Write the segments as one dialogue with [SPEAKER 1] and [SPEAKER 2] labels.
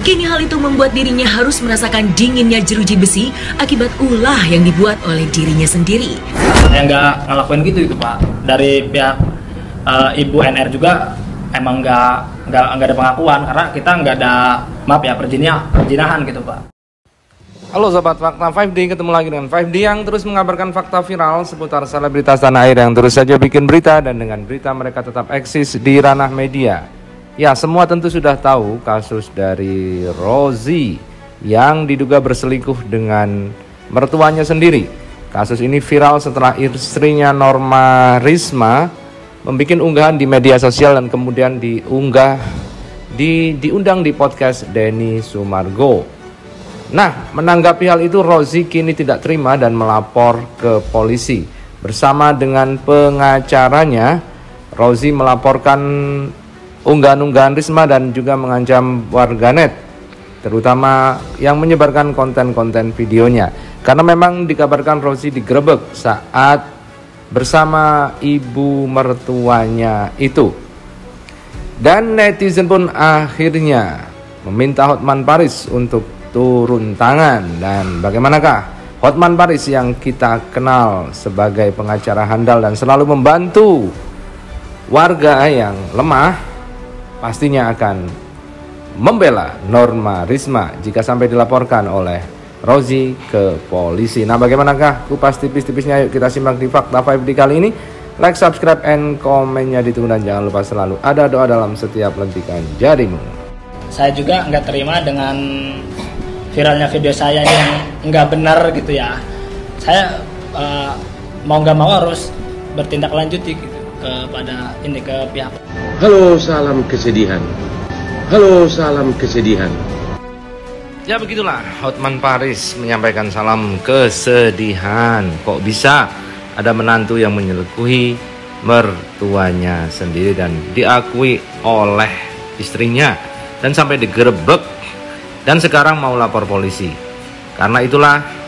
[SPEAKER 1] Kini hal itu membuat dirinya harus merasakan dinginnya jeruji besi akibat ulah yang dibuat oleh dirinya sendiri.
[SPEAKER 2] Saya nggak ngelakuin gitu itu Pak. Dari pihak Ibu NR juga emang nggak ada pengakuan karena kita nggak ada perjinahan gitu Pak.
[SPEAKER 3] Halo Sobat Fakta 5D, ketemu lagi dengan 5D yang terus mengabarkan fakta viral seputar selebritas tanah air yang terus saja bikin berita, dan dengan berita mereka tetap eksis di ranah media. Ya, semua tentu sudah tahu kasus dari Rozi yang diduga berselingkuh dengan mertuanya sendiri. Kasus ini viral setelah istrinya Norma Risma membuat unggahan di media sosial dan kemudian diundang di podcast Denny Sumargo. Nah, menanggapi hal itu, Rozi kini tidak terima dan melapor ke polisi. Bersama dengan pengacaranya, Rozi melaporkan unggahan-unggahan Risma dan juga mengancam warganet, terutama yang menyebarkan konten-konten videonya. Karena memang dikabarkan Rozi digerebek saat bersama ibu mertuanya itu. Dan netizen pun akhirnya meminta Hotman Paris untuk turun tangan. Dan bagaimanakah Hotman Paris yang kita kenal sebagai pengacara handal dan selalu membantu warga yang lemah, pastinya akan membela Norma Risma jika sampai dilaporkan oleh Rozi ke polisi. Nah, bagaimanakah kupas tipis-tipisnya? Yuk kita simak di Fakta 5D kali ini. Like, subscribe, and komennya ditunggu, dan jangan lupa selalu ada doa dalam setiap lentikan jarimu.
[SPEAKER 2] Saya juga nggak terima dengan viralnya video saya yang nggak benar gitu ya. Saya mau nggak mau harus bertindak lanjuti gitu ke pihak.
[SPEAKER 4] Halo, salam kesedihan. Halo, salam kesedihan.
[SPEAKER 3] Ya begitulah, Hotman Paris menyampaikan salam kesedihan. Kok bisa ada menantu yang menyelingkuhi mertuanya sendiri dan diakui oleh istrinya dan sampai digerebek, dan sekarang mau lapor polisi. Karena itulah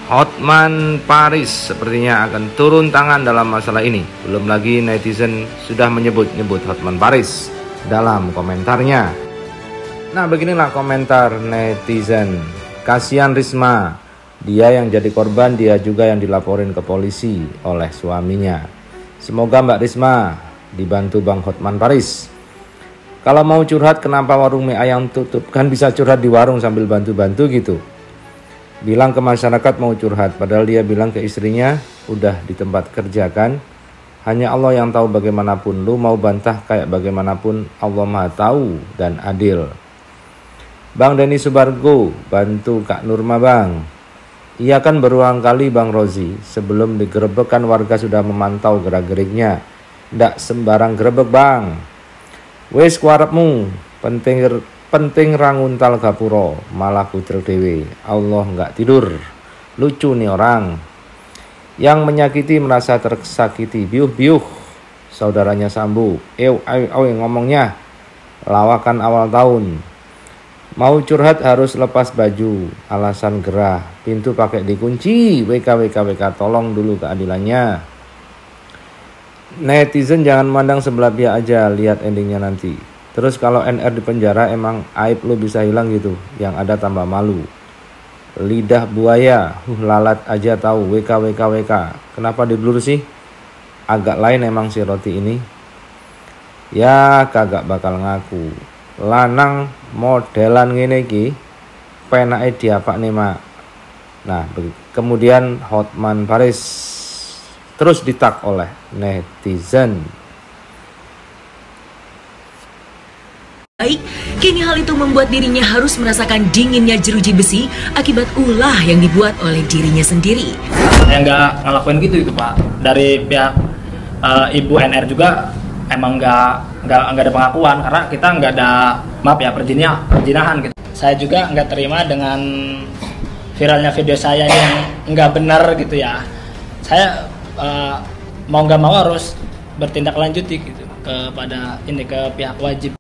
[SPEAKER 3] Hotman Paris sepertinya akan turun tangan dalam masalah ini. Belum lagi netizen sudah menyebut-nyebut Hotman Paris dalam komentarnya. Nah, beginilah komentar netizen. Kasihan Risma, dia yang jadi korban, dia juga yang dilaporin ke polisi oleh suaminya. Semoga Mbak Risma dibantu Bang Hotman Paris. Kalau mau curhat kenapa warung mie ayam tutup? Kan bisa curhat di warung sambil bantu-bantu gitu. Bilang ke masyarakat mau curhat, padahal dia bilang ke istrinya udah di tempat kerja kan. Hanya Allah yang tahu bagaimanapun, lu mau bantah kayak bagaimanapun, Allah Maha tahu dan adil. Bang Denny Sumargo, bantu Kak Nurma bang. Iya kan berulang kali Bang Rozi, sebelum digerebek kan warga sudah memantau gerak-geriknya. Ndak sembarang gerebek bang. Wes kuarepmu, penting ranguntal gapuro, malah kutrek dewe. Allah nggak tidur. Lucu nih orang. Yang menyakiti merasa tersakiti. Biuh saudaranya Sambu. Ayo ngomongnya. Lawakan awal tahun. Mau curhat harus lepas baju, alasan gerah, pintu pakai dikunci, WK, tolong dulu keadilannya. Netizen jangan mandang sebelah pihak aja, lihat endingnya nanti. Terus kalau NR di penjara emang aib lu bisa hilang gitu, yang ada tambah malu. Lidah buaya, lalat aja tahu, WK. Kenapa diblur sih? Agak lain emang si roti ini. Ya kagak bakal ngaku. Lanang modelan ngene iki penake diapak nih mak. Nah, kemudian Hotman Paris terus ditag oleh netizen.
[SPEAKER 1] Baik, kini hal itu membuat dirinya harus merasakan dinginnya jeruji besi akibat ulah yang dibuat oleh dirinya sendiri.
[SPEAKER 2] Saya nggak ngelakuin gitu itu Pak. Dari pihak Ibu NR juga emang nggak ada pengakuan karena kita nggak ada perjinahan gitu. Saya juga nggak terima dengan viralnya video saya yang nggak benar gitu ya. Saya mau nggak mau harus bertindak lanjuti gitu ke pihak wajib.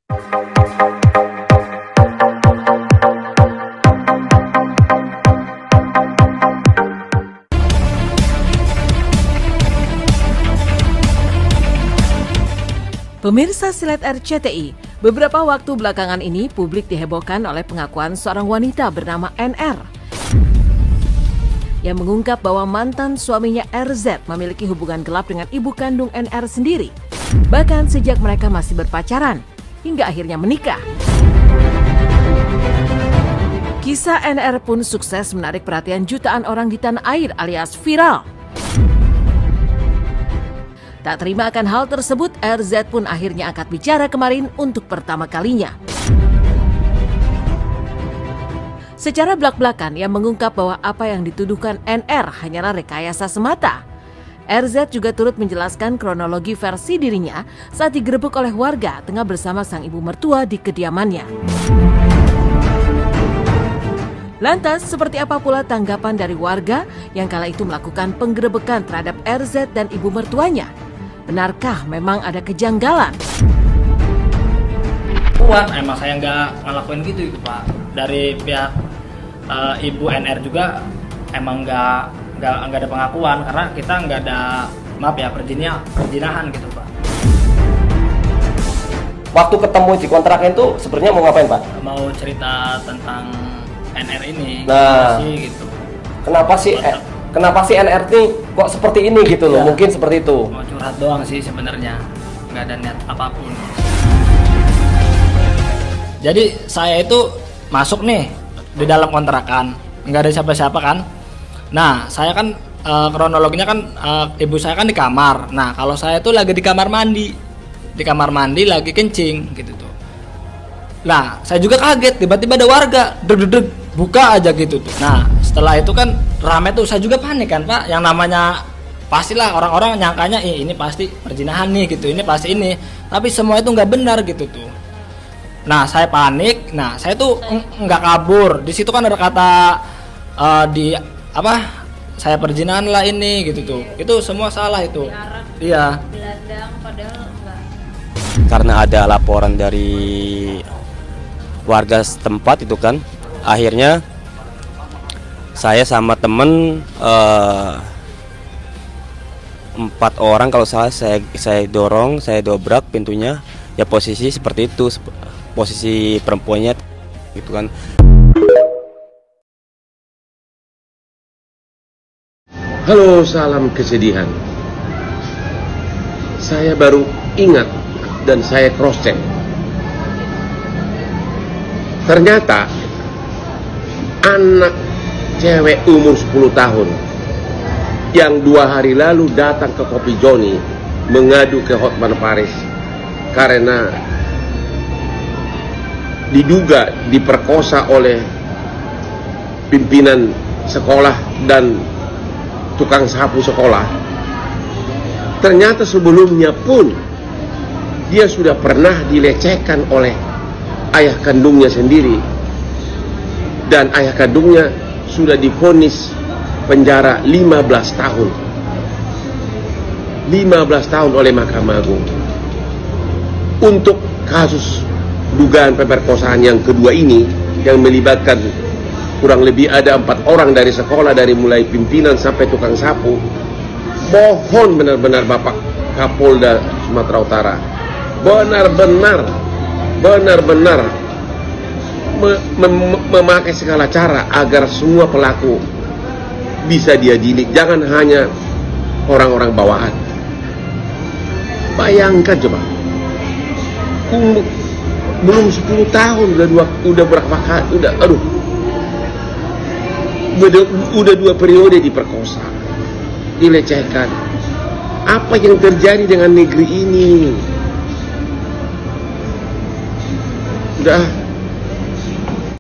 [SPEAKER 5] Pemirsa Silet RCTI, Beberapa waktu belakangan ini, publik dihebohkan oleh pengakuan seorang wanita bernama NR yang mengungkap bahwa mantan suaminya RZ memiliki hubungan gelap dengan ibu kandung NR sendiri, bahkan sejak mereka masih berpacaran hingga akhirnya menikah. Kisah NR pun sukses menarik perhatian jutaan orang di tanah air alias viral. Tak terima akan hal tersebut, RZ pun akhirnya angkat bicara kemarin untuk pertama kalinya. Secara belak-belakan, ia mengungkap bahwa apa yang dituduhkan NR hanyalah rekayasa semata. RZ juga turut menjelaskan kronologi versi dirinya saat digerebek oleh warga tengah bersama sang ibu mertua di kediamannya. Lantas, seperti apa pula tanggapan dari warga yang kala itu melakukan penggerebekan terhadap RZ dan ibu mertuanya? Benarkah memang ada kejanggalan?
[SPEAKER 2] Emang saya nggak ngelakuin gitu Pak. Dari pihak ibu NR juga emang nggak ada pengakuan karena kita nggak ada perjinahan gitu Pak.
[SPEAKER 6] Waktu ketemu di kontrakan itu sebenarnya mau ngapain Pak?
[SPEAKER 2] Mau cerita tentang NR ini.
[SPEAKER 6] Nah,
[SPEAKER 2] gitu.
[SPEAKER 6] Kenapa sih NR ini kok seperti ini gitu loh? Mungkin seperti itu.
[SPEAKER 2] Mau curhat doang sih sebenarnya, nggak ada niat apapun. Jadi saya itu masuk nih di dalam kontrakan, nggak ada siapa-siapa kan. Nah, saya kan kronologinya kan ibu saya kan di kamar. Nah, kalau saya itu lagi di kamar mandi. Di kamar mandi lagi kencing gitu tuh. Nah, saya juga kaget, tiba-tiba ada warga deg-deg buka aja gitu tuh. Nah, setelah itu kan rame tuh, saya juga panik kan Pak. Yang namanya pastilah orang-orang nyangkanya ini pasti perjinahan nih gitu, ini pasti ini. Tapi semua itu nggak benar gitu tuh. Nah, saya panik. Nah, saya tuh nggak kabur. Di situ kan ada kata saya perjinahan lah ini gitu tuh. Itu semua salah itu. Iya.
[SPEAKER 7] Gelandang padahal enggak.
[SPEAKER 8] Karena ada laporan dari warga setempat itu kan, akhirnya saya sama temen 4 orang kalau salah, saya dorong, saya dobrak pintunya, ya posisi seperti itu, posisi perempuannya gitu kan.
[SPEAKER 4] Halo, salam kesedihan. Saya baru ingat dan saya cross check. Ternyata anak cewek umur 10 tahun yang 2 hari lalu datang ke Kopi Joni mengadu ke Hotman Paris karena diduga diperkosa oleh pimpinan sekolah dan tukang sapu sekolah. Ternyata sebelumnya pun dia sudah pernah dilecehkan oleh ayah kandungnya sendiri, dan ayah kandungnya sudah divonis penjara 15 tahun. 15 tahun oleh Mahkamah Agung. Untuk kasus dugaan pemerkosaan yang kedua ini, yang melibatkan kurang lebih ada 4 orang dari sekolah, dari mulai pimpinan sampai tukang sapu, mohon benar-benar Bapak Kapolda Sumatera Utara benar-benar memakai segala cara agar semua pelaku bisa diadili, jangan hanya orang-orang bawahan. Bayangkan coba, belum 10 tahun udah berapa kali, udah 2 periode diperkosa, dilecehkan. Apa yang terjadi dengan negeri ini? Udah